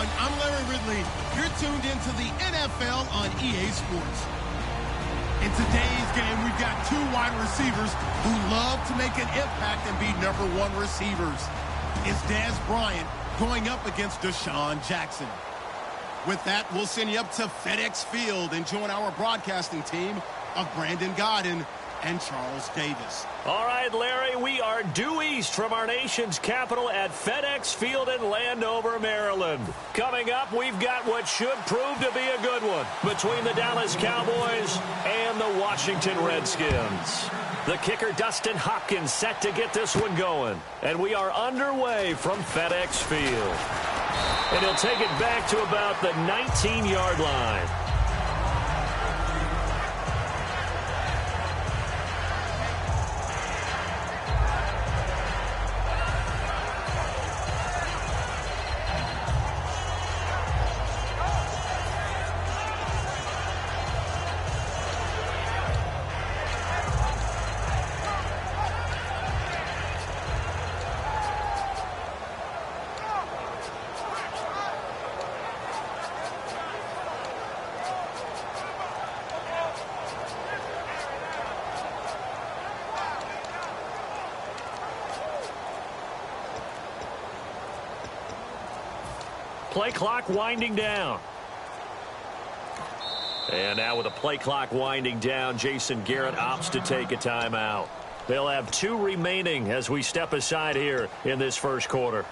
everyone. I'm Larry Ridley. You're tuned into the NFL on EA Sports. In today's game, we've got two wide receivers who love to make an impact and be number one receivers. It's Dez Bryant going up against Deshaun Jackson. With that, we'll send you up to FedEx Field and join our broadcasting team of Brandon Godden and Charles Davis. All right, Larry, we are due east from our nation's capital at FedEx Field in Landover, Maryland. Coming up, we've got what should prove to be a good one between the Dallas Cowboys and the Washington Redskins. The kicker, Dustin Hopkins, set to get this one going. And we are underway from FedEx Field. And he'll take it back to about the 19-yard line. Play clock winding down. And now with the play clock winding down, Jason Garrett opts to take a timeout. They'll have 2 remaining as we step aside here in this first quarter.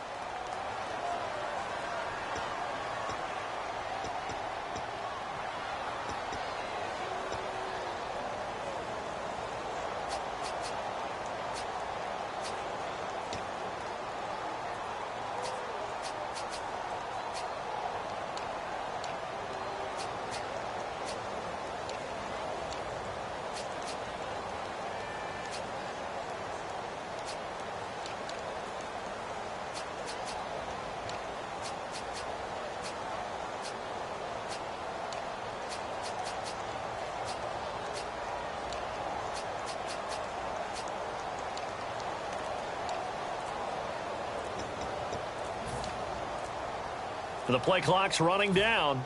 The play clock's running down.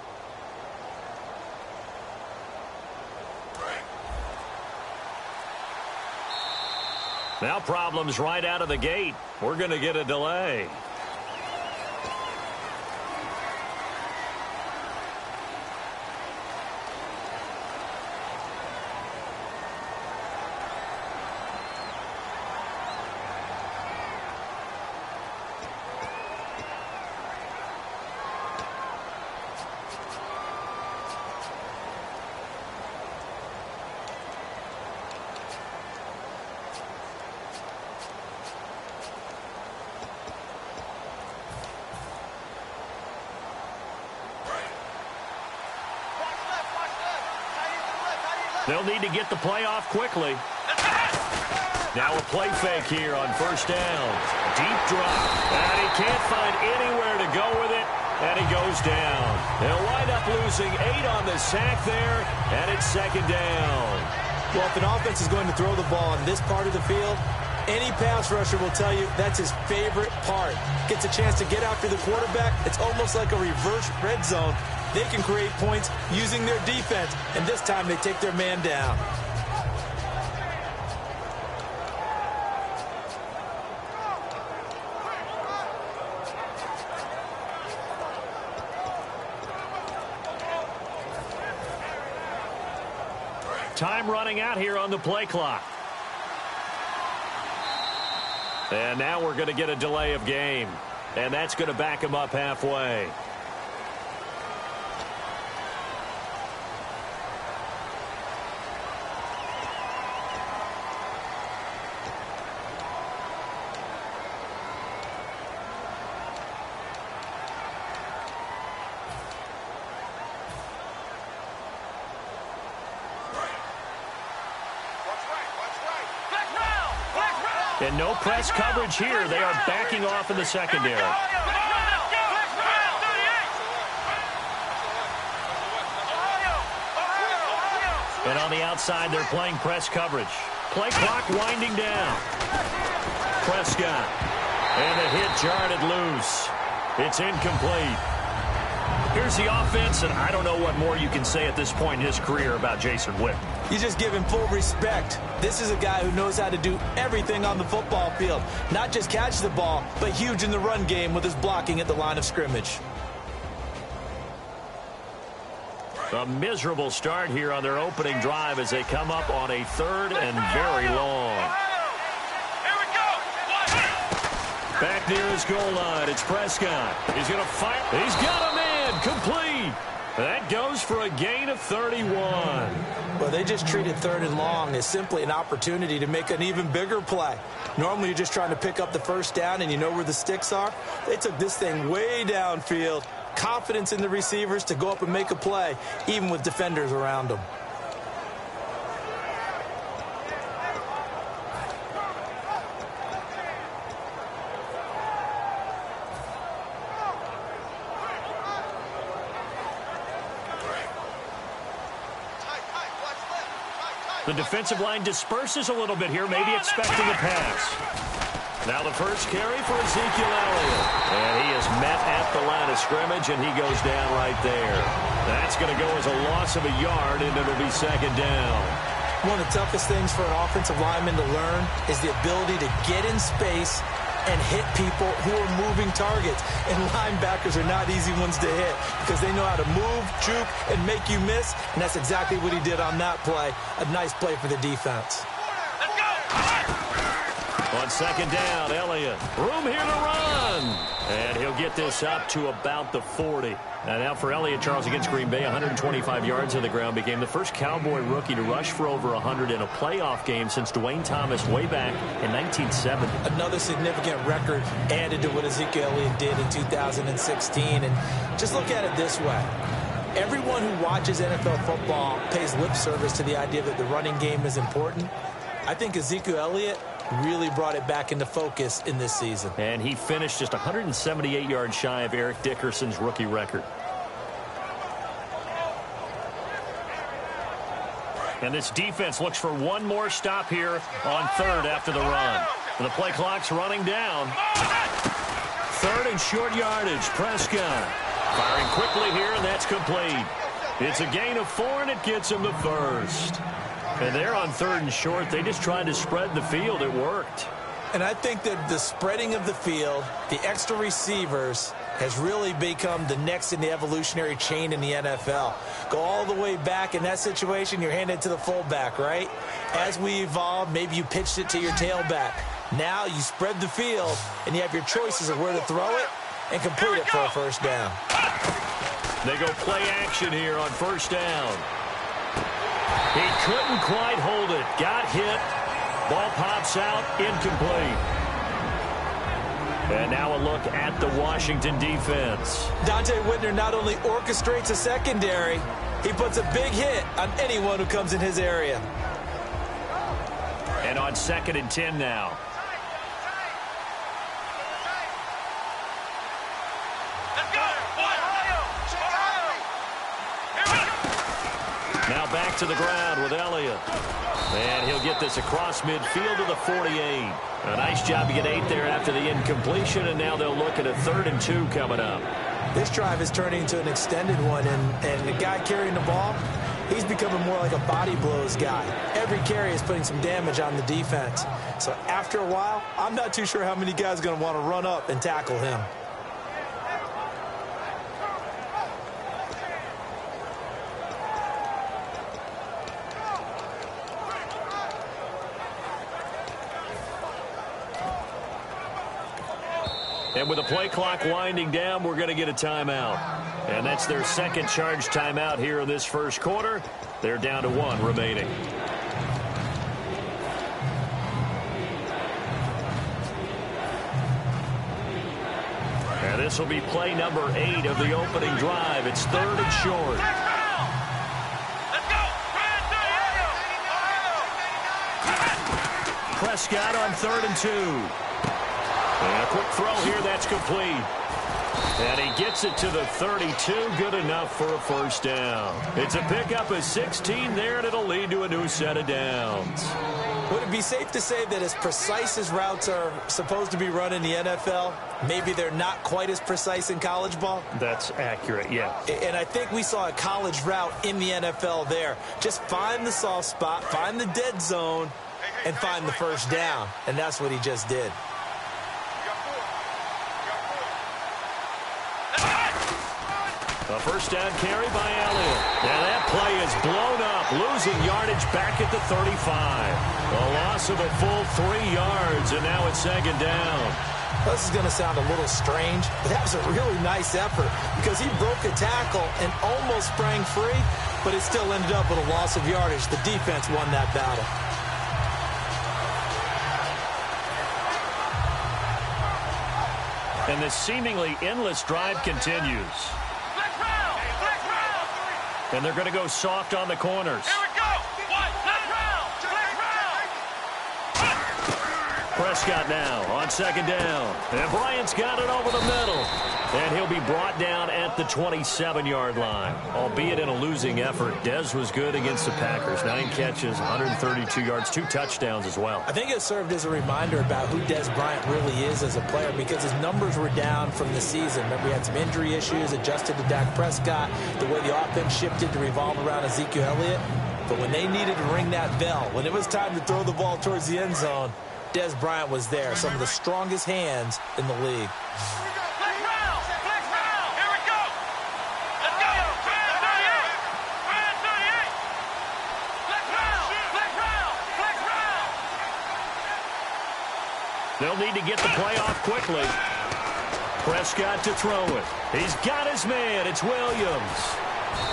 Now problems right out of the gate. We're going to get a delay. They'll need to get the play off quickly. Now a play fake here on first down. Deep drop. And he can't find anywhere to go with it. And he goes down. They'll wind up losing 8 on the sack there. And it's second down. Well, if an offense is going to throw the ball on this part of the field, any pass rusher will tell you that's his favorite part. Gets a chance to get after the quarterback. It's almost like a reverse red zone. They can create points using their defense, and this time they take their man down. Time running out here on the play clock. And now we're going to get a delay of game, and that's going to back him up halfway. And no press coverage here. They are backing off in the secondary. And on the outside, they're playing press coverage. Play clock winding down. Prescott. And the hit jarred it loose. It's incomplete. Here's the offense, and I don't know what more you can say at this point in his career about Jason Witten. You just give him full respect. This is a guy who knows how to do everything on the football field. Not just catch the ball, but huge in the run game with his blocking at the line of scrimmage. A miserable start here on their opening drive as they come up on a 3rd and very long. Back near his goal line, it's Prescott. He's going to fire. He's got a man, complete. That goes for a gain of 31. Well, they just treated 3rd and long as simply an opportunity to make an even bigger play. Normally, you're just trying to pick up the first down and you know where the sticks are. They took this thing way downfield. Confidence in the receivers to go up and make a play, even with defenders around them. The defensive line disperses a little bit here, maybe expecting a pass. Now the first carry for Ezekiel Elliott. And he is met at the line of scrimmage, and he goes down right there. That's going to go as a loss of a yard, and it'll be 2nd down. One of the toughest things for an offensive lineman to learn is the ability to get in space and hit people who are moving targets. And linebackers are not easy ones to hit because they know how to move, juke, and make you miss. And that's exactly what he did on that play. A nice play for the defense. On 2nd down, Elliott. Room here to run. And he'll get this up to about the 40. And now for Elliott, Charles, against Green Bay, 125 yards on the ground. Became the first Cowboy rookie to rush for over 100 in a playoff game since Dwayne Thomas way back in 1970. Another significant record added to what Ezekiel Elliott did in 2016. And just look at it this way. Everyone who watches NFL football pays lip service to the idea that the running game is important. I think Ezekiel Elliott really brought it back into focus in this season. And he finished just 178 yards shy of Eric Dickerson's rookie record. And this defense looks for one more stop here on 3rd after the run. And the play clock's running down. 3rd and short yardage. Prescott firing quickly here, and that's complete. It's a gain of 4, and it gets him the first. And they're on 3rd and short. They just tried to spread the field. It worked. And I think that the spreading of the field, the extra receivers, has really become the next in the evolutionary chain in the NFL. Go all the way back in that situation, you're handed to the fullback, right? As we evolve, maybe you pitched it to your tailback. Now you spread the field, and you have your choices of where to throw it and complete it for a first down. They go play action here on 1st down. He couldn't quite hold it. Got hit. Ball pops out. Incomplete. And now a look at the Washington defense. Dante Whitner not only orchestrates a secondary, he puts a big hit on anyone who comes in his area. And on 2nd and 10 now. Now back to the ground with Elliott. And he'll get this across midfield to the 48. A nice job to get 8 there after the incompletion, and now they'll look at a 3rd and 2 coming up. This drive is turning into an extended one, and the guy carrying the ball, he's becoming more like a body blows guy. Every carry is putting some damage on the defense. So after a while, I'm not too sure how many guys are going to want to run up and tackle him. And with the play clock winding down, we're going to get a timeout. And that's their 2nd charge timeout here in this first quarter. They're down to 1 remaining. And this will be play number 8 of the opening drive. It's 3rd and short. Prescott on 3rd and 2. And a quick throw here, that's complete. And he gets it to the 32, good enough for a first down. It's a pickup of 16 there, and it'll lead to a new set of downs. Would it be safe to say that as precise as routes are supposed to be run in the NFL, maybe they're not quite as precise in college ball? That's accurate, yeah. And I think we saw a college route in the NFL there. Just find the soft spot, find the dead zone, and find the first down. And that's what he just did. A first down carry by Elliott. And that play is blown up, losing yardage back at the 35. A loss of a full 3 yards, and now it's second down. This is going to sound a little strange, but that was a really nice effort because he broke a tackle and almost sprang free, but it still ended up with a loss of yardage. The defense won that battle. And the seemingly endless drive continues. And they're going to go soft on the corners. Here we go. Prescott now on second down. And Bryant's got it over the middle. And he'll be brought down at the 27-yard line. Albeit in a losing effort, Dez was good against the Packers. 9 catches, 132 yards, 2 touchdowns as well. I think it served as a reminder about who Dez Bryant really is as a player because his numbers were down from the season. Remember, he had some injury issues, adjusted to Dak Prescott, the way the offense shifted to revolve around Ezekiel Elliott. But when they needed to ring that bell, when it was time to throw the ball towards the end zone, Dez Bryant was there. Some of the strongest hands in the league. They'll need to get the play off quickly. Prescott to throw it. He's got his man. It's Williams.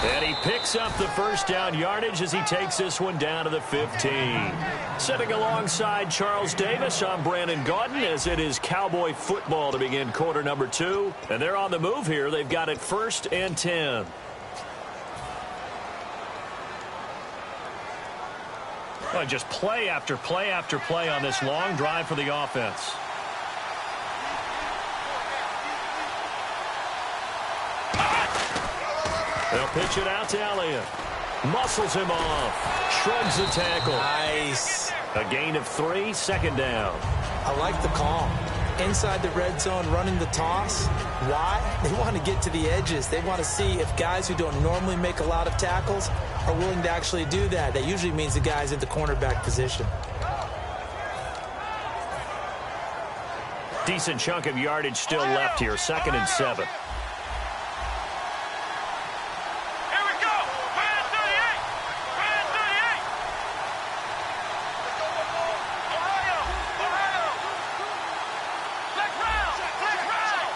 And he picks up the first down yardage as he takes this one down to the 15. Sitting alongside Charles Davis, I'm Brandon Gaudin as it is Cowboy football to begin quarter number 2. And they're on the move here. They've got it 1st and 10. Well, just play after play after play on this long drive for the offense. They'll pitch it out to Elliott. Muscles him off. Shrugs the tackle. Nice. A gain of 3, second down. I like the call. Inside the red zone, running the toss. Why? They want to get to the edges. They want to see if guys who don't normally make a lot of tackles are willing to actually do that. That usually means the guy's in the cornerback position. Decent chunk of yardage still left here. 2nd and 7.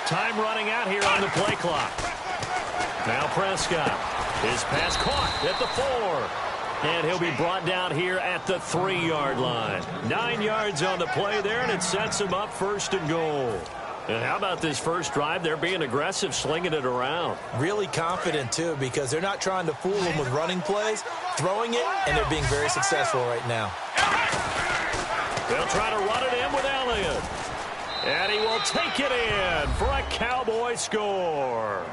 Time running out here on the play clock. Now Prescott. His pass caught at the 4. And he'll be brought down here at the 3-yard line. 9 yards on the play there, and it sets him up 1st and goal. And how about this first drive? They're being aggressive, slinging it around. Really confident, too, because they're not trying to fool them with running plays, throwing it, and they're being very successful right now. They'll try to run it in with Elliott. And he will take it in for a Cowboy score.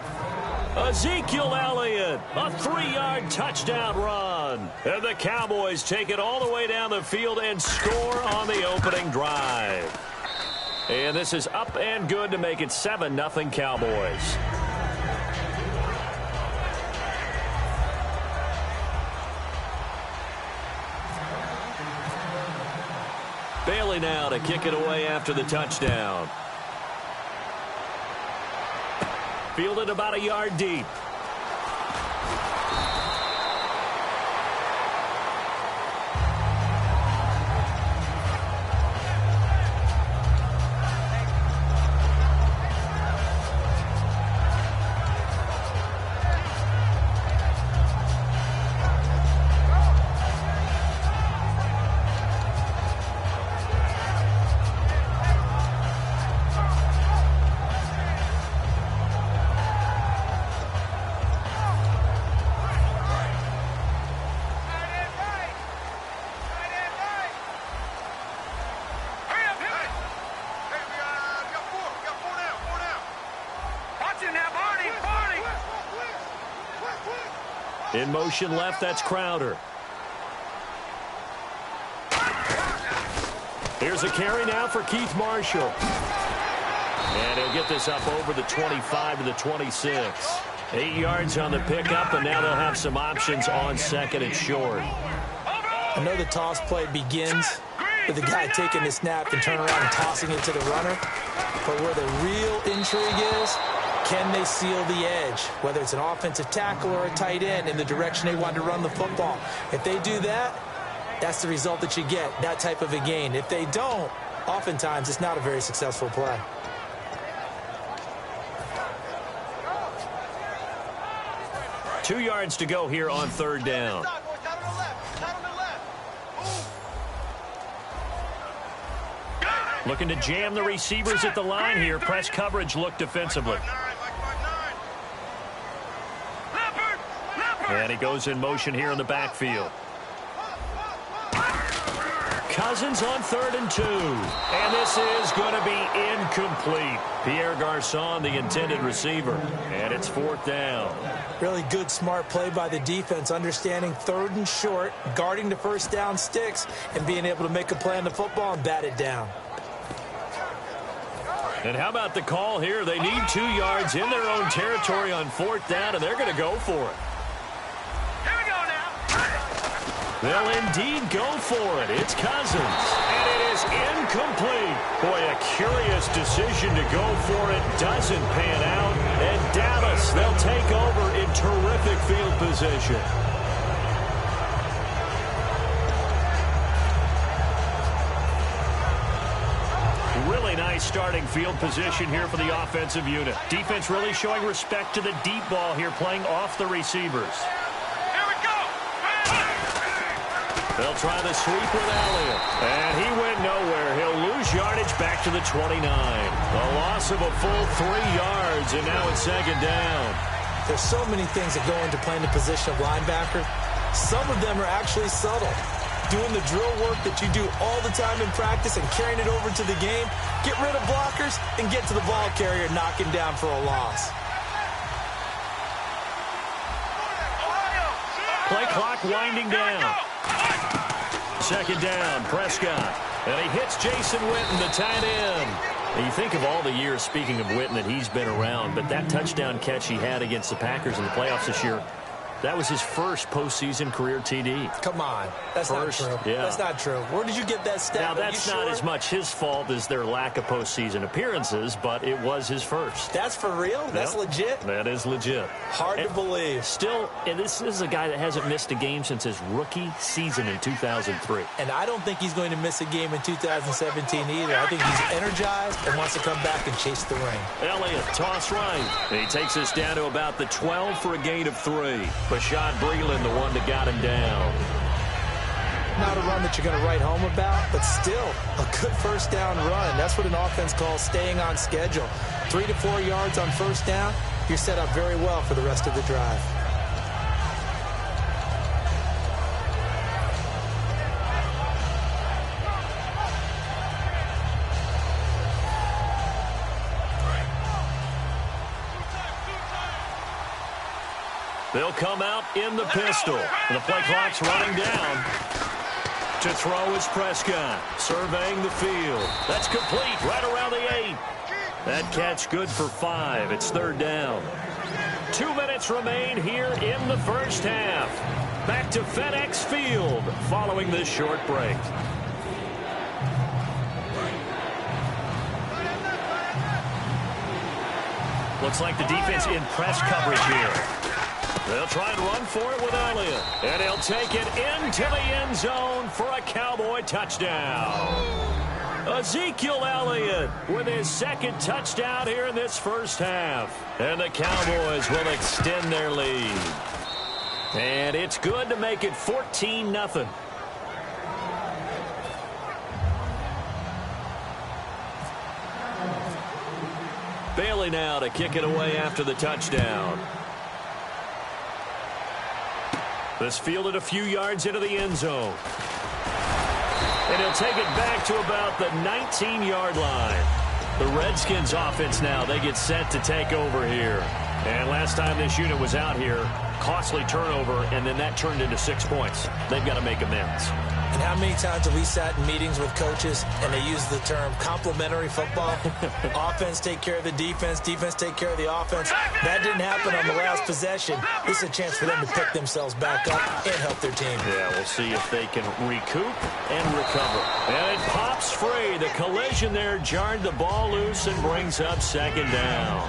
Ezekiel Elliott, a 3-yard touchdown run. And the Cowboys take it all the way down the field and score on the opening drive. And this is up and good to make it 7-0 Cowboys. Bailey now to kick it away after the touchdown. Fielded about a yard deep. In motion left, that's Crowder. Here's a carry now for Keith Marshall. And he'll get this up over the 25 to the 26. 8 yards on the pickup, and now they'll have some options on second and short. I know the toss play begins with the guy taking the snap and turn around and tossing it to the runner. But where the real intrigue is, can they seal the edge? Whether it's an offensive tackle or a tight end in the direction they want to run the football. If they do that, that's the result that you get, that type of a gain. If they don't, oftentimes it's not a very successful play. Two yards to go here on third down. Looking to jam the receivers at the line here. Press coverage look defensively. And he goes in motion here in the backfield. Cousins on 3rd and 2. And this is going to be incomplete. Pierre Garçon, the intended receiver. And it's 4th down. Really good, smart play by the defense, understanding 3rd and short, guarding the first down sticks, and being able to make a play on the football and bat it down. And how about the call here? They need 2 yards in their own territory on 4th down, and they're going to go for it. They'll indeed go for it. It's Cousins. And it is incomplete. Boy, a curious decision to go for it. Doesn't pan out. And Dallas, they'll take over in terrific field position. Really nice starting field position here for the offensive unit. Defense really showing respect to the deep ball here, playing off the receivers. They'll try the sweep with Elliott. And he went nowhere. He'll lose yardage back to the 29. A loss of a full 3 yards, and now it's 2nd down. There's so many things that go into playing the position of linebacker. Some of them are actually subtle. Doing the drill work that you do all the time in practice and carrying it over to the game. Get rid of blockers and get to the ball carrier, knocking down for a loss. Play clock winding down. 2nd down, Prescott. And he hits Jason Witten, the tight end. And you think of all the years, speaking of Witten, that he's been around, but that touchdown catch he had against the Packers in the playoffs this year, that was his first postseason career TD. Come on. That's not true. Yeah. That's not true. Where did you get that stat? Now, that's not as much his fault as their lack of postseason appearances, but it was his first. That's for real? That's legit? That is legit. Hard to believe. Still, and this is a guy that hasn't missed a game since his rookie season in 2003. And I don't think he's going to miss a game in 2017 either. I think he's energized and wants to come back and chase the ring. Elliott, toss right. And he takes us down to about the 12 for a gain of 3. Bashad Breeland, the one that got him down. Not a run that you're going to write home about, but still a good first down run. That's what an offense calls staying on schedule. 3 to 4 yards on first down, you're set up very well for the rest of the drive. They'll come out in the pistol. The play clock's running down. To throw is Prescott, surveying the field. That's complete, right around the 8. That catch good for 5. It's 3rd down. 2 minutes remain here in the first half. Back to FedEx Field following this short break. Looks like the defense in press coverage here. They'll try and run for it with Elliott. And he'll take it into the end zone for a Cowboy touchdown. Ezekiel Elliott with his 2nd touchdown here in this first half. And the Cowboys will extend their lead. And it's good to make it 14-0. Bailey now to kick it away after the touchdown. This fielded a few yards into the end zone. And he'll take it back to about the 19-yard line. The Redskins offense now, they get set to take over here. And last time this unit was out here, costly turnover, and then that turned into 6 points. They've got to make amends. And how many times have we sat in meetings with coaches and they use the term complementary football? Offense take care of the defense, defense take care of the offense. That didn't happen on the last possession. This is a chance for them to pick themselves back up and help their team. Yeah, we'll see if they can recoup and recover. And it pops free. The collision there jarred the ball loose and brings up second down.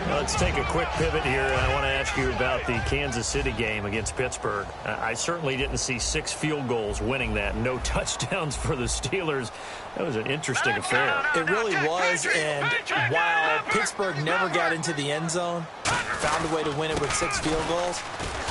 Let's take a quick pivot here, and I want to ask you about the Kansas City game against Pittsburgh. I certainly didn't see 6 field goals winning that. No touchdowns for the Steelers. That was an interesting affair. It really was, and while Pittsburgh never got into the end zone, found a way to win it with 6 field goals,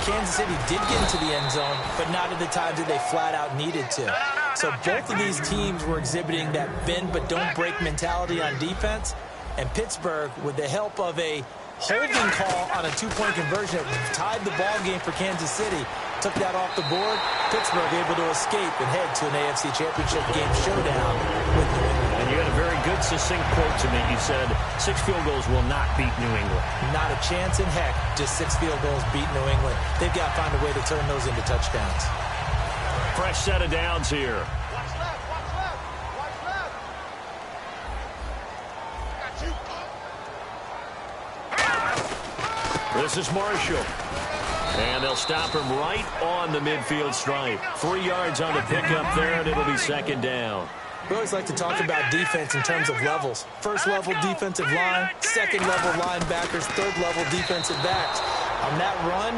Kansas City did get into the end zone, but not at the times that they flat out needed to. So both of these teams were exhibiting that bend but don't break mentality on defense. And Pittsburgh, with the help of a holding call on a 2-point conversion that tied the ball game for Kansas City, took that off the board. Pittsburgh able to escape and head to an AFC Championship game showdown with New England. And you had a very good, succinct quote to me. You said 6 field goals will not beat New England. Not a chance in heck. Just 6 field goals beat New England. They've got to find a way to turn those into touchdowns. Fresh set of downs here. This is Marshall. And they'll stop him right on the midfield stripe. 3 yards on the pickup there, and it'll be second down. We always like to talk about defense in terms of levels. First level defensive line, second level linebackers, third level defensive backs. On that run,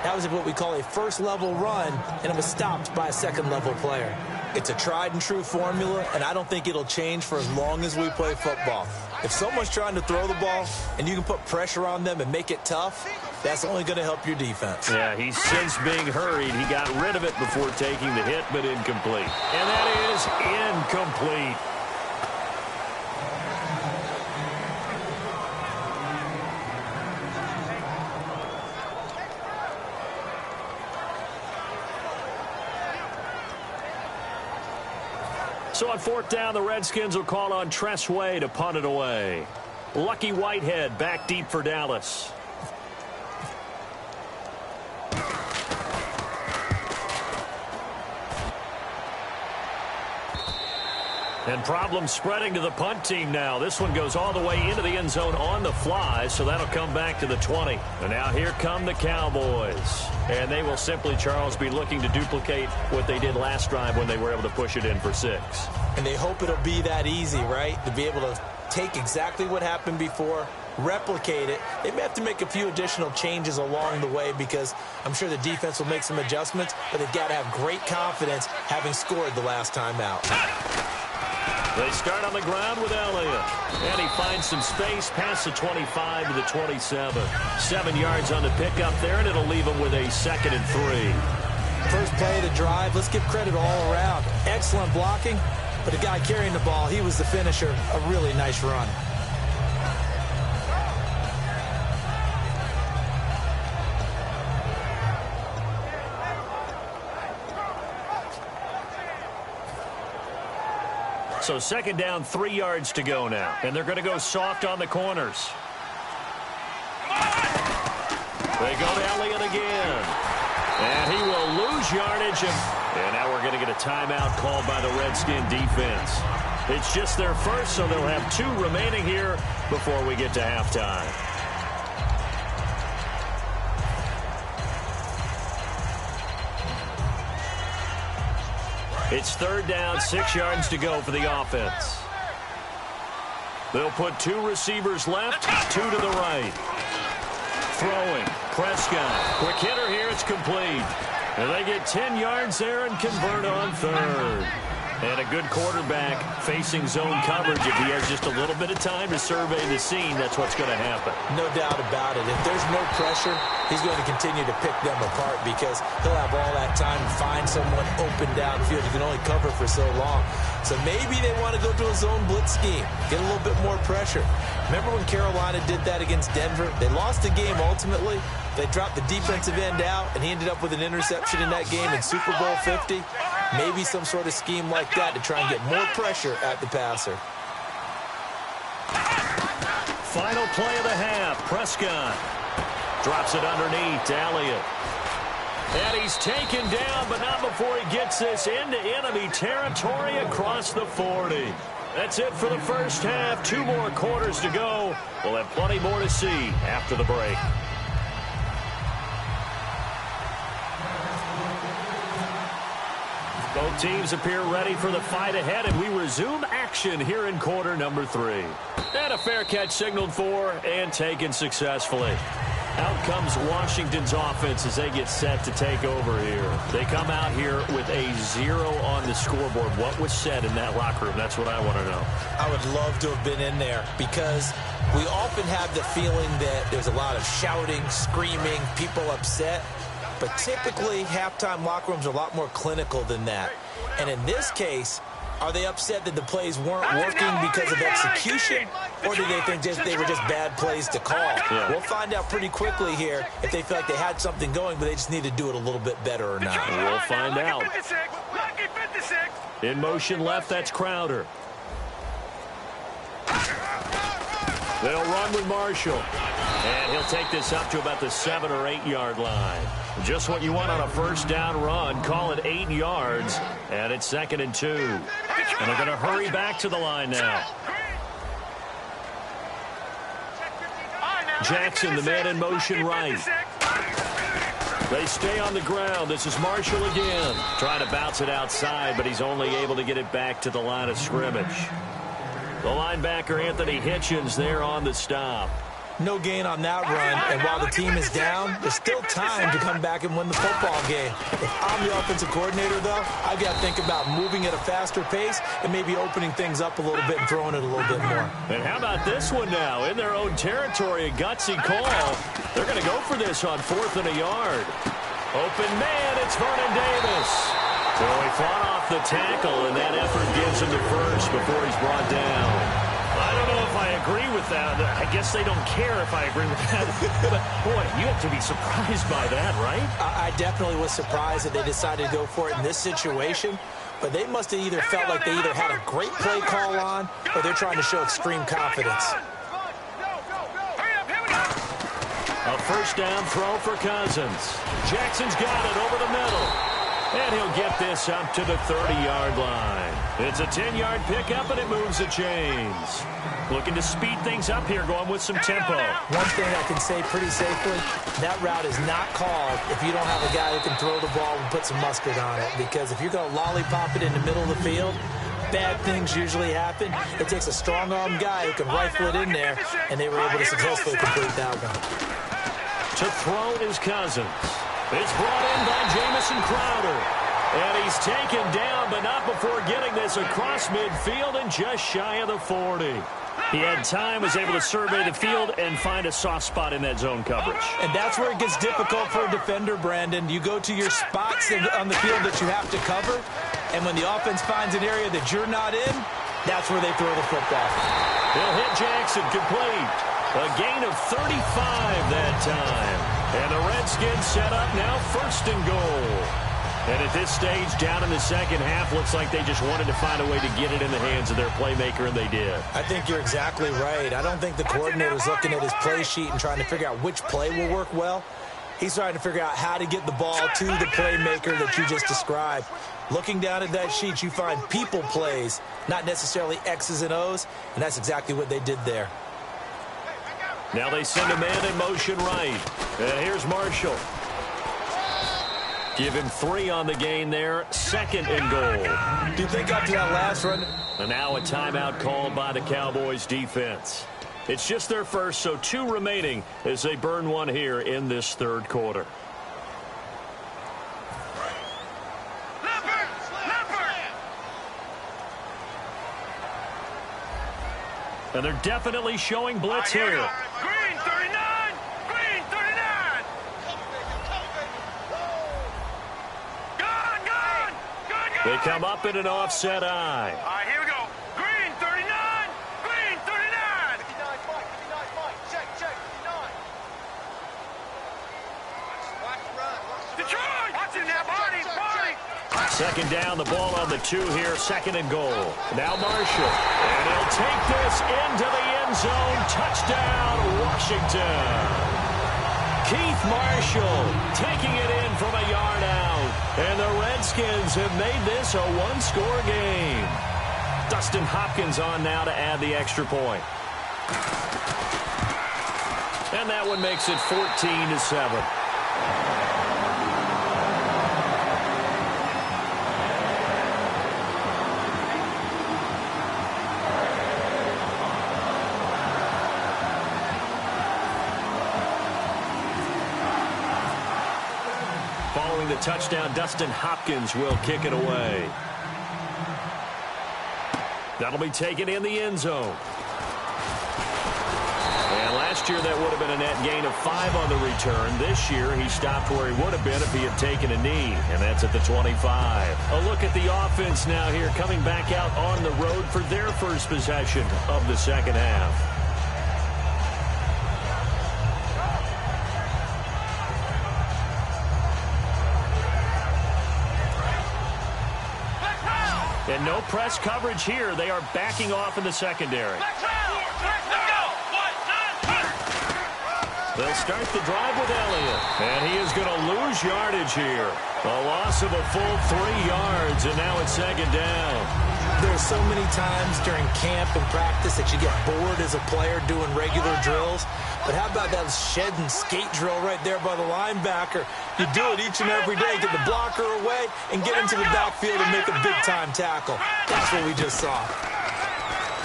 that was what we call a first level run, and it was stopped by a second level player. It's a tried and true formula, and I don't think it'll change for as long as we play football. If someone's trying to throw the ball and you can put pressure on them and make it tough, that's only going to help your defense. Yeah, he's since being hurried. He got rid of it before taking the hit, but incomplete. And that is incomplete. So on 4th down, the Redskins will call on Tressway to punt it away. Lucky Whitehead back deep for Dallas. And problems spreading to the punt team now. This one goes all the way into the end zone on the fly, so that'll come back to the 20. And now here come the Cowboys. And they will simply, Charles, be looking to duplicate what they did last drive when they were able to push it in for 6. And they hope it'll be that easy, right? To be able to take exactly what happened before, replicate it. They may have to make a few additional changes along the way because I'm sure the defense will make some adjustments, but they've got to have great confidence having scored the last time out. They start on the ground with Elliott. And he finds some space past the 25 to the 27. 7 yards on the pickup there, and it'll leave him with a 2nd and 3. First play of the drive, let's give credit all around. Excellent blocking, but the guy carrying the ball, he was the finisher. A really nice run. So 2nd down, 3 yards to go now. And they're going to go soft on the corners. They go to Elliott again. And he will lose yardage. And now we're going to get a timeout called by the Redskin defense. It's just their first, so they'll have 2 remaining here before we get to halftime. It's 3rd down, 6 yards to go for the offense. They'll put 2 receivers left, 2 to the right. Throwing, Prescott. Quick hitter here, it's complete. And they get 10 yards there and convert on 3rd. And a good quarterback facing zone coverage. If he has just a little bit of time to survey the scene, that's what's going to happen. No doubt about it. If there's no pressure, he's going to continue to pick them apart because he'll have all that time to find someone open downfield. He can only cover for so long. So maybe they want to go to a zone blitz scheme, get a little bit more pressure. Remember when Carolina did that against Denver? They lost the game ultimately. They dropped the defensive end out, and he ended up with an interception in that game in Super Bowl 50. Maybe some sort of scheme like that to try and get more pressure at the passer. final play of the half. Prescott drops it underneath to Elliott. And he's taken down, but not before he gets this into enemy territory across the 40. That's it for the first half. 2 more quarters to go. We'll have plenty more to see after the break. Both teams appear ready for the fight ahead, and we resume action here in quarter number 3. And a fair catch signaled for and taken successfully. Out comes Washington's offense as they get set to take over here. They come out here with a 0 on the scoreboard. What was said in that locker room? That's what I want to know. I would love to have been in there because we often have the feeling that there's a lot of shouting, screaming, people upset. But typically, halftime locker rooms are a lot more clinical than that. And in this case, are they upset that the plays weren't working because of execution, or do they think they were just bad plays to call? Yeah. We'll find out pretty quickly here if they feel like they had something going, but they just need to do it a little bit better or not. We'll find out. In motion left, that's Crowder. They'll run with Marshall. And he'll take this up to about the 7 or 8 yard line. Just what you want on a first down run. Call it 8 yards. And it's 2nd and 2. And they're going to hurry back to the line now. Jackson, the man in motion right. They stay on the ground. This is Marshall again. Trying to bounce it outside, but he's only able to get it back to the line of scrimmage. The linebacker, Anthony Hitchens, there on the stop. No gain on that run, and while the team is down, there's still time to come back and win the football game. If I'm the offensive coordinator, though, I've got to think about moving at a faster pace and maybe opening things up a little bit and throwing it a little bit more. And how about this one now? In their own territory, a gutsy call. They're going to go for this on 4th and a yard. Open man, it's Vernon Davis. So he fought off the tackle, and that effort gives him the first before he's brought down. I don't know if I agree with that. I guess they don't care if I agree with that. But, boy, you have to be surprised by that, right? I definitely was surprised that they decided to go for it in this situation. But they must have either felt like they either had a great play call on or they're trying to show extreme confidence. A first down throw for Cousins. Jackson's got it over the middle. And he'll get this up to the 30-yard line. It's a 10-yard pickup, and it moves the chains. Looking to speed things up here, going with some tempo. One thing I can say pretty safely, that route is not called if you don't have a guy who can throw the ball and put some mustard on it. Because if you're going to lollipop it in the middle of the field, bad things usually happen. It takes a strong-arm guy who can rifle it in there, and they were able to successfully complete that one. To throw is Cousins. It's brought in by Jamison Crowder. And he's taken down, but not before getting this across midfield and just shy of the 40. He had time, was able to survey the field and find a soft spot in that zone coverage. And that's where it gets difficult for a defender, Brandon. You go to your spots on the field that you have to cover, and when the offense finds an area that you're not in, that's where they throw the football. He'll hit Jackson, complete. A gain of 35 that time. And the Redskins set up now 1st and goal. And at this stage, down in the second half, looks like they just wanted to find a way to get it in the hands of their playmaker, and they did. I think you're exactly right. I don't think the coordinator's looking at his play sheet and trying to figure out which play will work well. He's trying to figure out how to get the ball to the playmaker that you just described. Looking down at that sheet, you find people plays, not necessarily X's and O's, and that's exactly what they did there. Now they send a man in motion right. And here's Marshall. Give him 3 on the gain there. 2nd and goal. Do you think after that last run? And now a timeout called by the Cowboys defense. It's just their first, so 2 remaining as they burn one here in this 3rd quarter. And they're definitely showing blitz here. Green 39! Green 39! Gone! They come up in an offset eye. All right, here we go. Green 39! Green 39! 59 Mike, 59 Mike. Check, 59. Watch run. Detroit! Watching that body! Second down, the ball on the 2 here, 2nd and goal. Now Marshall, and he'll take this into the end zone. Touchdown, Washington. Keith Marshall taking it in from a yard out. And the Redskins have made this a one-score game. Dustin Hopkins on now to add the extra point. And that one makes it 14-7. Following the touchdown, Dustin Hopkins will kick it away. That'll be taken in the end zone. And last year that would have been a net gain of 5 on the return. This year he stopped where he would have been if he had taken a knee, and that's at the 25. A look at the offense now here, coming back out on the road for their first possession of the second half. And no press coverage here. They are backing off in the secondary. They'll start the drive with Elliott. And he is going to lose yardage here. A loss of a full 3 yards, and now it's 2nd down. There's so many times during camp and practice that you get bored as a player doing regular drills. But how about that shed and skate drill right there by the linebacker? You do it each and every day. Get the blocker away and get into the backfield and make a big-time tackle. That's what we just saw.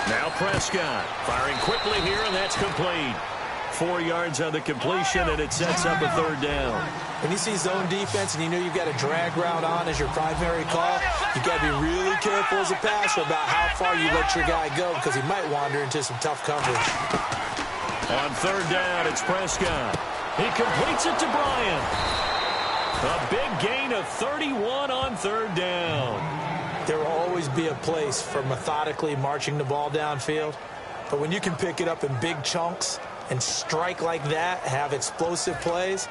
Now Prescott firing quickly here, and that's complete. 4 yards on the completion, and it sets up a 3rd down. When you see zone defense and you know you've got a drag route on as your primary call, you've got to be really careful as a passer about how far you let your guy go because he might wander into some tough coverage. On 3rd down, it's Prescott. He completes it to Bryant. A big gain of 31 on 3rd down. There will always be a place for methodically marching the ball downfield, but when you can pick it up in big chunks and strike like that, have explosive plays,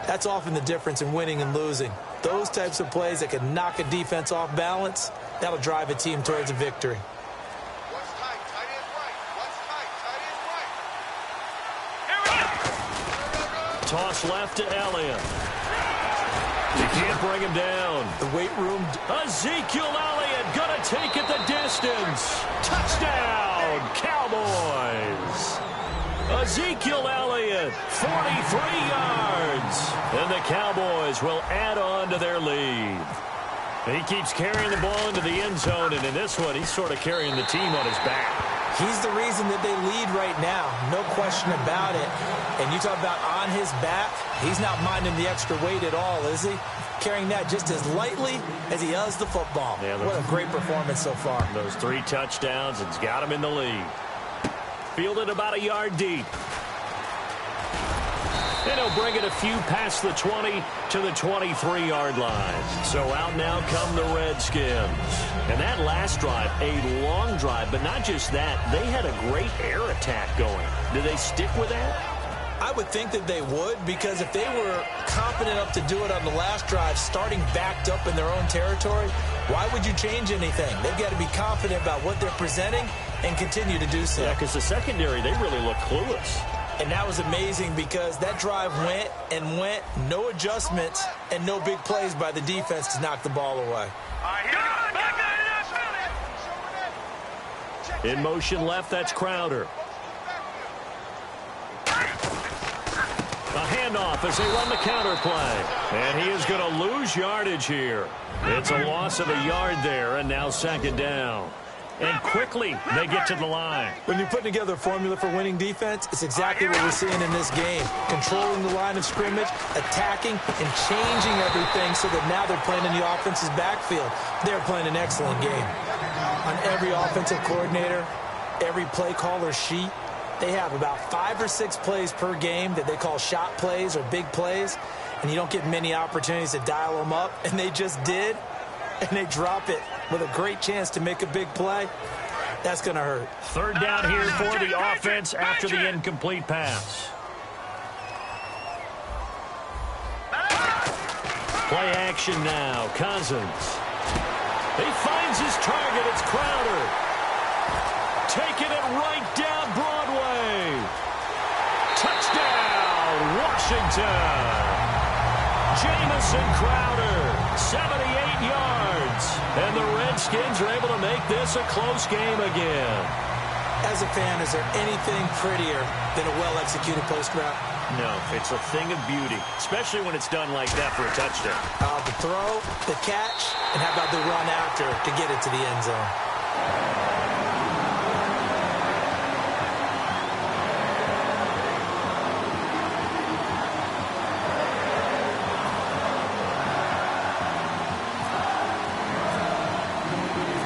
that's often the difference in winning and losing. Those types of plays that can knock a defense off balance, that'll drive a team towards a victory. What's tight? Tight end right. What's tight? Tight end right. Here we go. Toss left to Elliott. You can't bring him down. The weight room. Ezekiel Elliott gonna take it the distance. Touchdown, Cowboys. Ezekiel Elliott, 43 yards. And the Cowboys will add on to their lead. He keeps carrying the ball into the end zone, and in this one, he's sort of carrying the team on his back. He's the reason that they lead right now, no question about it. And you talk about on his back, he's not minding the extra weight at all, is he? Carrying that just as lightly as he does the football. Yeah, what a great performance so far. Those 3 touchdowns, it's got him in the lead. Fielded about a yard deep. And he'll bring it a few past the 20 to the 23-yard line. So out now come the Redskins. And that last drive, a long drive, but not just that, they had a great air attack going. Do they stick with that? I would think that they would, because if they were confident enough to do it on the last drive, starting backed up in their own territory, why would you change anything? They've got to be confident about what they're presenting and continue to do so. Yeah, because the secondary, they really look clueless. And that was amazing because that drive went and went, no adjustments, and no big plays by the defense to knock the ball away. In motion left, that's Crowder. A handoff as they run the counter play. And he is going to lose yardage here. It's a loss of a yard there, and now 2nd down. And quickly, they get to the line. When you're putting together a formula for winning defense, it's exactly what we're seeing in this game. Controlling the line of scrimmage, attacking, and changing everything so that now they're playing in the offense's backfield. They're playing an excellent game. On every offensive coordinator, every play caller sheet, they have about 5 or 6 plays per game that they call shot plays or big plays, and you don't get many opportunities to dial them up, and they just did, and they drop it with a great chance to make a big play. That's going to hurt. 3rd down here for the offense after the incomplete pass. Play action now. Cousins He finds his target. It's Crowder. Taking it right down Broadway. Touchdown, Washington. Jamison Crowder, 78 yards. And the Redskins are able to make this a close game again. As a fan, is there anything prettier than a well-executed post route? No, it's a thing of beauty, especially when it's done like that for a touchdown. The throw, the catch, and how about the run after to get it to the end zone?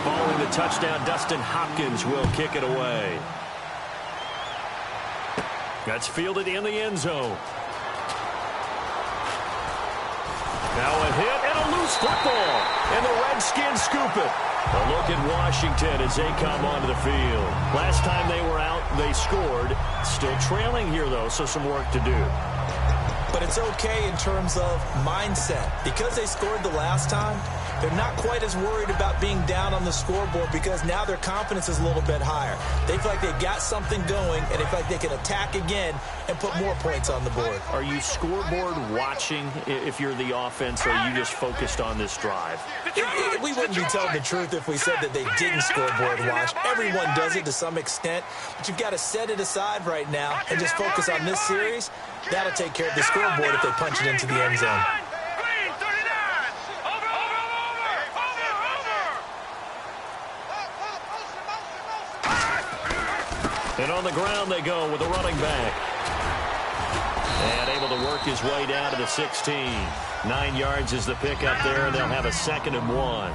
Following the touchdown, Dustin Hopkins will kick it away. That's fielded in the end zone. Now a hit and a loose football. And the Redskins scoop it. A look at Washington as they come onto the field. Last time they were out, they scored. Still trailing here, though, so some work to do. But it's okay in terms of mindset. Because they scored the last time, they're not quite as worried about being down on the scoreboard because now their confidence is a little bit higher. They feel like they've got something going, and they feel like they can attack again and put more points on the board. Are you scoreboard watching if you're the offense, or are you just focused on this drive? We wouldn't be telling the truth if we said that they didn't scoreboard watch. Everyone does it to some extent, but you've got to set it aside right now and just focus on this series. That'll take care of the scoreboard if they punch it into the end zone. And on the ground they go with a running back. And able to work his way down to the 16. 9 yards is the pickup there, and they'll have a 2nd and 1.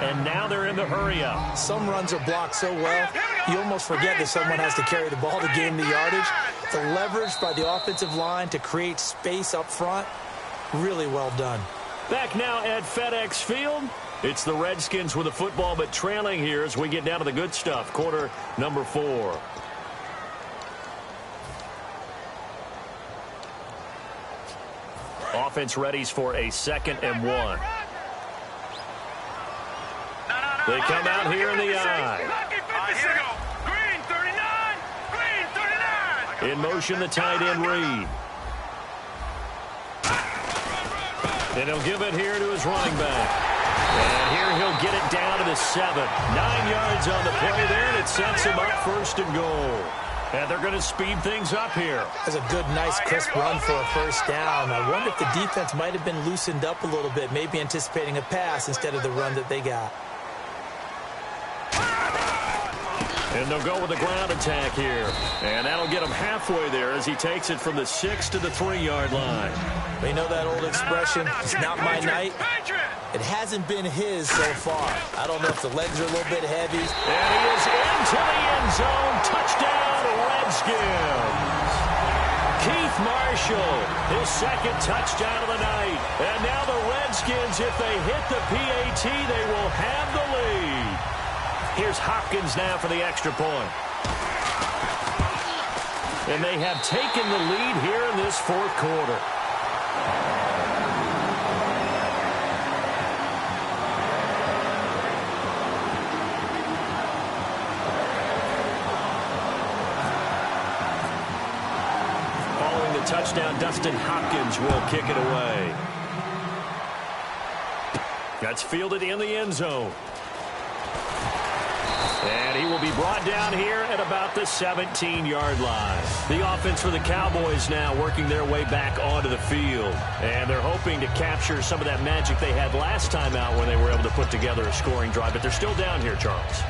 And now they're in the hurry-up. Some runs are blocked so well, you almost forget that someone has to carry the ball to gain the yardage. The leverage by the offensive line to create space up front, really well done. Back now at FedEx Field. It's the Redskins with the football, but trailing here as we get down to the good stuff. Quarter number 4. Offense readies for a 2nd and 1. They come out here in the eye. In motion, the tight end Reed. And he'll give it here to his running back. And here he'll get it down to the 7. 9 yards on the play there, and it sets him up 1st and goal. And they're going to speed things up here. That's a good, nice, crisp run for a first down. I wonder if the defense might have been loosened up a little bit, maybe anticipating a pass instead of the run that they got. And they'll go with the ground attack here. And that'll get him halfway there as he takes it from the 6 to the 3-yard line. They know that old expression, it's not my night. It hasn't been his so far. I don't know if the legs are a little bit heavy. And he is into the end zone. Touchdown, Redskins. Keith Marshall, his 2nd touchdown of the night. And now the Redskins, if they hit the PAT, they will have the lead. Here's Hopkins now for the extra point. And they have taken the lead here in this 4th quarter. Following the touchdown, Dustin Hopkins will kick it away. That's fielded in the end zone. And he will be brought down here at about the 17-yard line. The offense for the Cowboys now working their way back onto the field. And they're hoping to capture some of that magic they had last time out when they were able to put together a scoring drive. But they're still down here, Charles.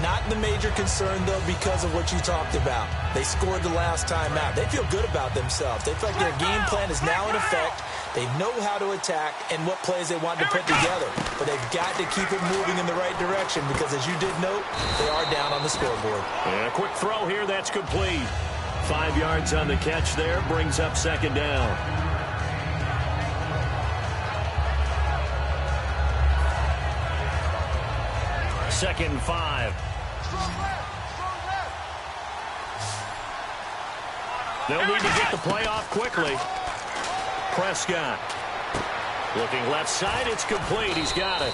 Not the major concern, though, because of what you talked about. They scored the last time out. They feel good about themselves. They feel like their game plan is now in effect. They know how to attack and what plays they want to put together. But they've got to keep it moving in the right direction because, as you did note, they are down on the scoreboard. And a quick throw here. That's complete. 5 yards on the catch there. Brings up 2nd down. Second and 5. They'll need to get the play off quickly. Prescott looking left side. It's complete. He's got it.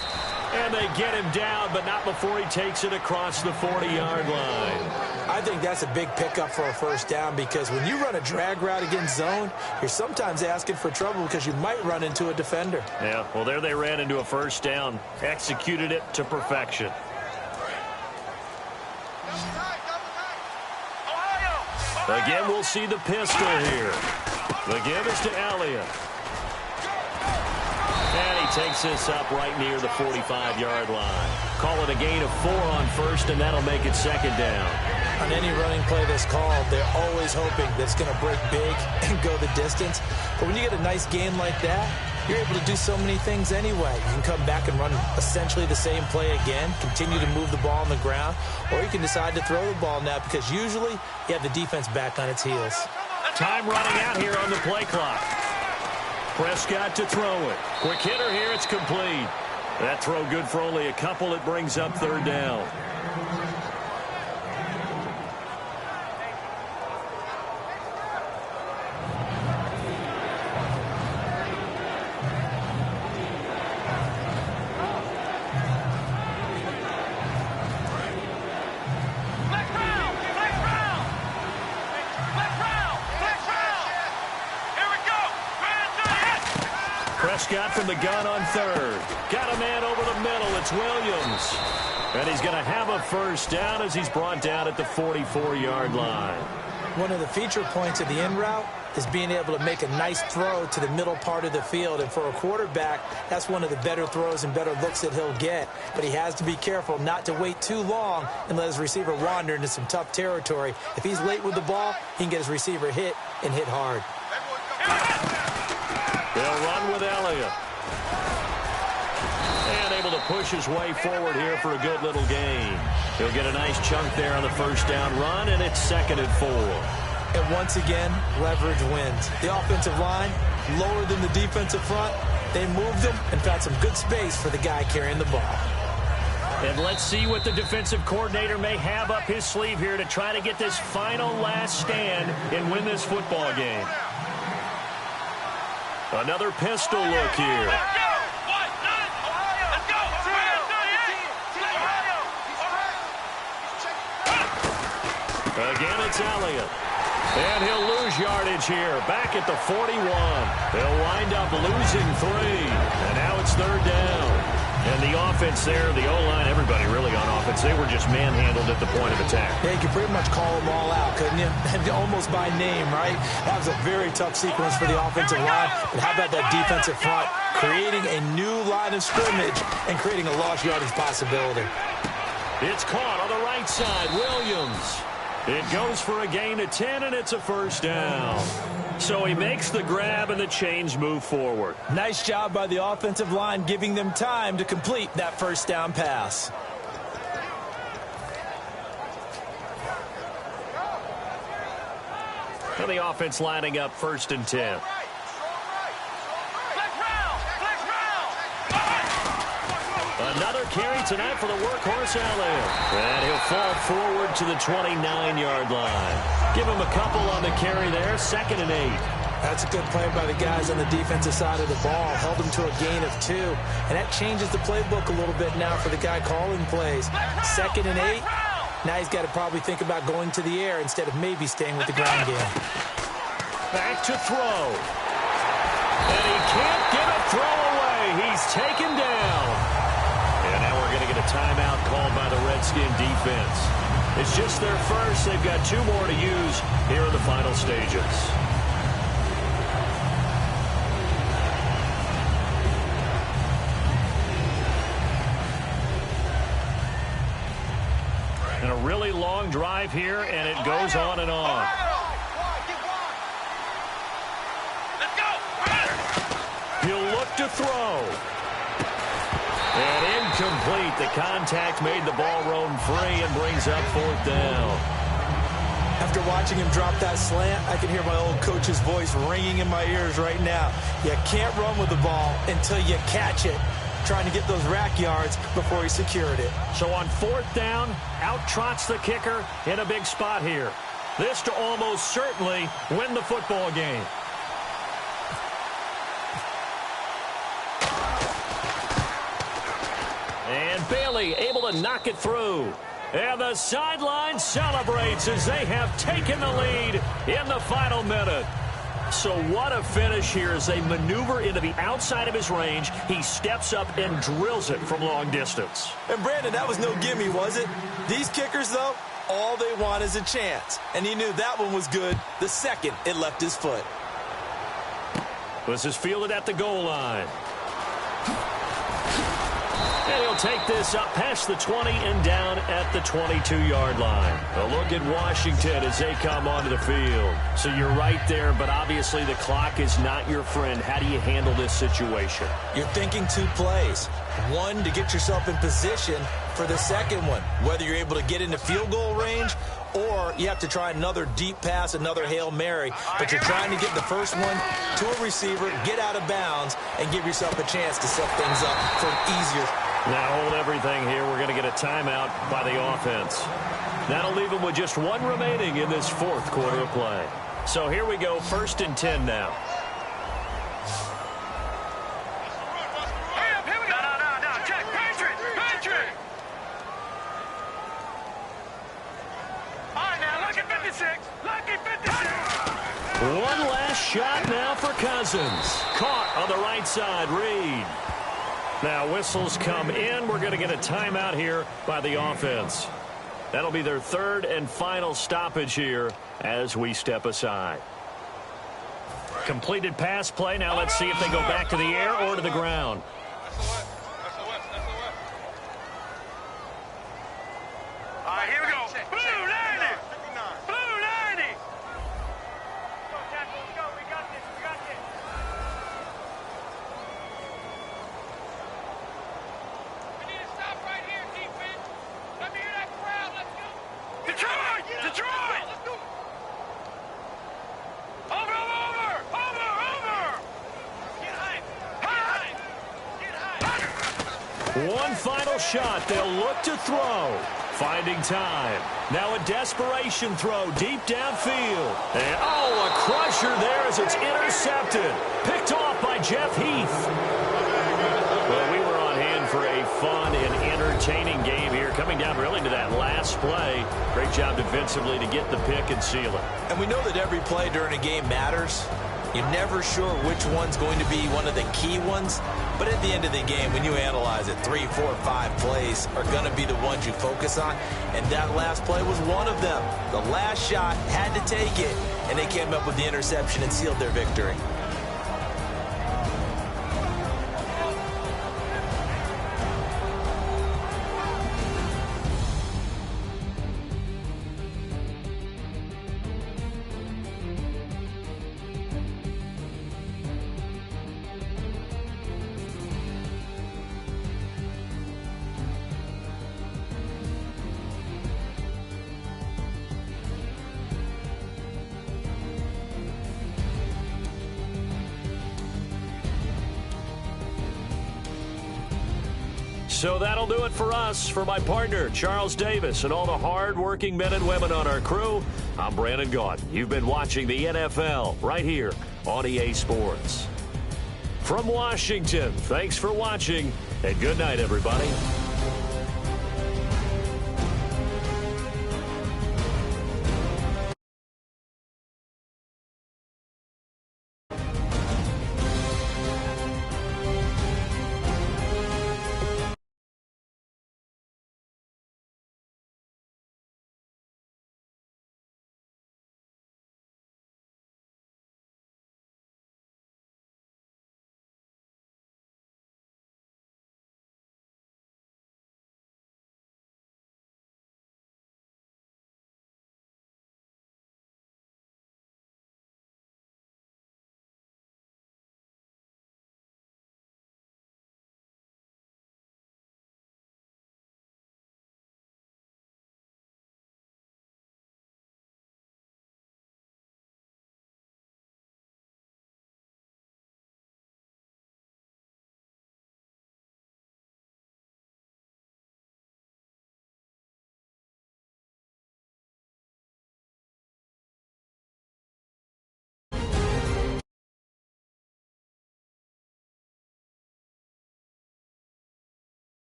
And they get him down, but not before he takes it across the 40-yard line. I think that's a big pickup for a first down because when you run a drag route against zone, you're sometimes asking for trouble because you might run into a defender. Yeah, well, there they ran into a first down. Executed it to perfection. Again, we'll see the pistol here. The give is to Elliott. And he takes this up right near the 45-yard line. Call it a gain of 4 on first, and that'll make it second down. On any running play that's called, they're always hoping that it's going to break big and go the distance. But when you get a nice gain like that, you're able to do so many things anyway. You can come back and run essentially the same play again, continue to move the ball on the ground, or you can decide to throw the ball now because usually you have the defense back on its heels. Time running out here on the play clock. Prescott to throw it. Quick hitter here, it's complete. That throw good for only a couple. It brings up third down. Prescott from the gun on third. Got a man over the middle. It's Williams. And he's going to have a first down as he's brought down at the 44-yard line. One of the feature points of the in route is being able to make a nice throw to the middle part of the field. And for a quarterback, that's one of the better throws and better looks that he'll get. But he has to be careful not to wait too long and let his receiver wander into some tough territory. If he's late with the ball, he can get his receiver hit and hit hard. They'll run with Elliott. And able to push his way forward here for a good little gain. He'll get a nice chunk there on the first down run, and it's 2nd and 4. And once again, leverage wins. The offensive line, lower than the defensive front. They moved them and found some good space for the guy carrying the ball. And let's see what the defensive coordinator may have up his sleeve here to try to get this final last stand and win this football game. Another pistol look here. Again, it's Elliott. And he'll lose yardage here. Back at the 41. They'll wind up losing 3. And now it's third down. And the offense there, the O-line, everybody really on offense, they were just manhandled at the point of attack. Yeah, you could pretty much call them all out, couldn't you? Almost by name, right? That was a very tough sequence for the offensive line. But how about that defensive front? Creating a new line of scrimmage and creating a lost yardage possibility. It's caught on the right side. Williams. It goes for a gain of 10, and it's a first down. So he makes the grab, and the chains move forward. Nice job by the offensive line, giving them time to complete that first down pass. And the offense lining up 1st and 10. Another carry tonight for the workhorse Elliott. And he'll fall forward to the 29-yard line. Give him a couple on the carry there. 2nd and 8. That's a good play by the guys on the defensive side of the ball. Held him to a gain of 2. And that changes the playbook a little bit now for the guy calling plays. 2nd and 8. Now he's got to probably think about going to the air instead of maybe staying with the ground game. Back to throw. And he can't get a throw away. He's taken down. And now we're going to get a timeout called by the Redskin defense. It's just their first. They've got 2 more to use here in the final stages. And a really long drive here, and it goes on and on. He'll look to throw. And incomplete. The contact made the ball roam free and brings up 4th down. After watching him drop that slant, I can hear my old coach's voice ringing in my ears right now. You can't run with the ball until you catch it. Trying to get those rack yards before he secured it. So on 4th down, out trots the kicker in a big spot here. This to almost certainly win the football game. And Bailey able to knock it through. And the sideline celebrates as they have taken the lead in the final minute. So what a finish here as they maneuver into the outside of his range. He steps up and drills it from long distance. And Brandon, that was no gimme, was it? These kickers, though, all they want is a chance. And he knew that one was good the second it left his foot. This is fielded at the goal line. And he'll take this up past the 20 and down at the 22-yard line. A look at Washington as they come onto the field. So you're right there, but obviously the clock is not your friend. How do you handle this situation? You're thinking two plays. One, to get yourself in position for the second one, whether you're able to get into field goal range or you have to try another deep pass, another Hail Mary. But you're trying to get the first one to a receiver, get out of bounds, and give yourself a chance to set things up for an easier. Now hold everything here. We're going to get a timeout by the offense. That'll leave them with just one remaining in this fourth quarter of play. So here we go, 1st and 10 now. One last shot now for Cousins. Caught on the right side, Reed. Now whistles come in. We're going to get a timeout here by the offense. That'll be their third and final stoppage here as we step aside. Completed pass play. Now let's see if they go back to the air or to the ground. All right, here we go. Blue 90. Blue 90. Let's go. We got this. We got this. We need to stop right here, defense. Let me hear that crowd. Let's go. Detroit! Detroit! Let's go. Over! Get hype. Get hype. One final shot. They'll look to throw. Finding time. Now a desperation throw deep downfield. And a crusher there as it's intercepted. Picked off by Jeff Heath. Well, we were on hand for a fun and entertaining game here. Coming down really to that last play. Great job defensively to get the pick and seal it. And we know that every play during a game matters. You're never sure which one's going to be one of the key ones. But at the end of the game, when you analyze it, 3, 4, 5 plays are going to be the ones you focus on. And that last play was one of them. The last shot had to take it, and they came up with the interception and sealed their victory. So that'll do it for us. For my partner, Charles Davis, and all the hard-working men and women on our crew, I'm Brandon Gaudin. You've been watching the NFL right here on EA Sports. From Washington, thanks for watching, and good night, everybody.